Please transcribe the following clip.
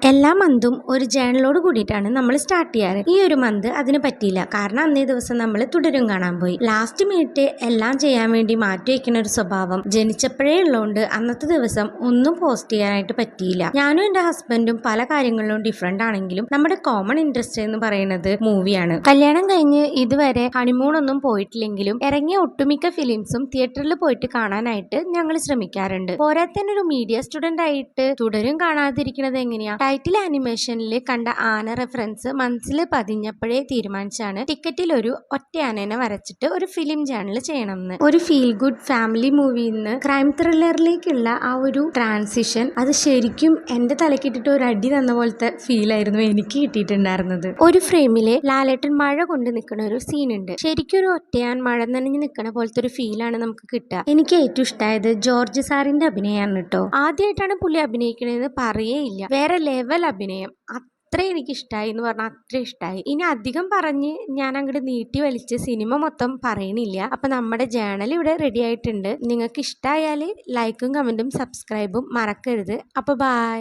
എല്ലാ മന്തും ഒരു ജേണലോട് കൂടിയിട്ടാണ് നമ്മൾ സ്റ്റാർട്ട് ചെയ്യാറ്. ഈ ഒരു മന്ത് അതിന് പറ്റിയില്ല. കാരണം അന്നേ ദിവസം നമ്മൾ തുടരും കാണാൻ പോയി. ലാസ്റ്റ് മിനിറ്റ് എല്ലാം ചെയ്യാൻ വേണ്ടി മാറ്റി വയ്ക്കുന്ന ഒരു സ്വഭാവം ജനിച്ചപ്പോഴേ ഉള്ളതുകൊണ്ട് അന്നത്തെ ദിവസം ഒന്നും പോസ്റ്റ് ചെയ്യാനായിട്ട് പറ്റിയില്ല. ഞാനും എൻ്റെ ഹസ്ബൻഡും പല കാര്യങ്ങളിലും ഡിഫറെന്റ് ആണെങ്കിലും നമ്മുടെ കോമൺ ഇൻട്രസ്റ്റ് എന്ന് പറയുന്നത് മൂവിയാണ്. കല്യാണം കഴിഞ്ഞ് ഇതുവരെ ഹണിമൂൺ ഒന്നും പോയിട്ടില്ലെങ്കിലും ഇറങ്ങിയ ഒട്ടുമിക്ക ഫിലിംസും തിയേറ്ററിൽ പോയിട്ട് കാണാനായിട്ട് ഞങ്ങൾ ശ്രമിക്കാറുണ്ട്. പോരാത്തന്നെ ഒരു മീഡിയ സ്റ്റുഡന്റ് ആയിട്ട് തുടരും കാണാതിരിക്കുന്നത് എങ്ങനെയാ? ടൈറ്റിൽ ആനിമേഷനിൽ കണ്ട ആന റെഫറൻസ് മനസ്സിൽ പതിഞ്ഞപ്പോഴേ തീരുമാനിച്ചാണ് ടിക്കറ്റിൽ ഒരു ഒറ്റ ആനേനെ വരച്ചിട്ട് ഒരു ഫിലിം ചാനൽ ചെയ്യണമെന്ന്. ഒരു ഫീൽ ഗുഡ് ഫാമിലി മൂവിയിൽ നിന്ന് ക്രൈം ത്രില്ലറിലേക്കുള്ള ആ ഒരു ട്രാൻസിഷൻ അത് ശരിക്കും എന്റെ തലക്കിട്ടിട്ട് ഒരു അടി തന്ന പോലത്തെ ഫീൽ ആയിരുന്നു എനിക്ക് കിട്ടിയിട്ടുണ്ടായിരുന്നത്. ഒരു ഫ്രെയിമില് ലാലേട്ടൻ മഴ കൊണ്ട് നിൽക്കുന്ന ഒരു സീൻ ഉണ്ട്. ശരിക്കും ഒരു ഒറ്റയാൻ മഴ നനഞ്ഞ് നിൽക്കുന്ന പോലത്തെ ഒരു ഫീലാണ് നമുക്ക് കിട്ടുക. എനിക്ക് ഏറ്റവും ഇഷ്ടമായത് ജോർജ് സാറിന്റെ അഭിനയമാണ് കേട്ടോ. ആദ്യമായിട്ടാണ് പുള്ളി അഭിനയിക്കണതെന്ന് പറയേയില്ല. വേറെ ലെവൽ അഭിനയം. അത്ര എനിക്ക് ഇഷ്ടമായി എന്ന് പറഞ്ഞാൽ അത്ര ഇഷ്ടമായി. ഇനി അധികം പറഞ്ഞ് ഞാൻ അങ്ങോട്ട് നീട്ടി വലിച്ച് സിനിമ മൊത്തം പറയണില്ല. അപ്പൊ നമ്മുടെ ജേണൽ ഇവിടെ റെഡി ആയിട്ടുണ്ട്. നിങ്ങൾക്ക് ഇഷ്ടമായാൽ ലൈക്കും കമന്റും സബ്സ്ക്രൈബും മറക്കരുത്. അപ്പൊ ബൈ.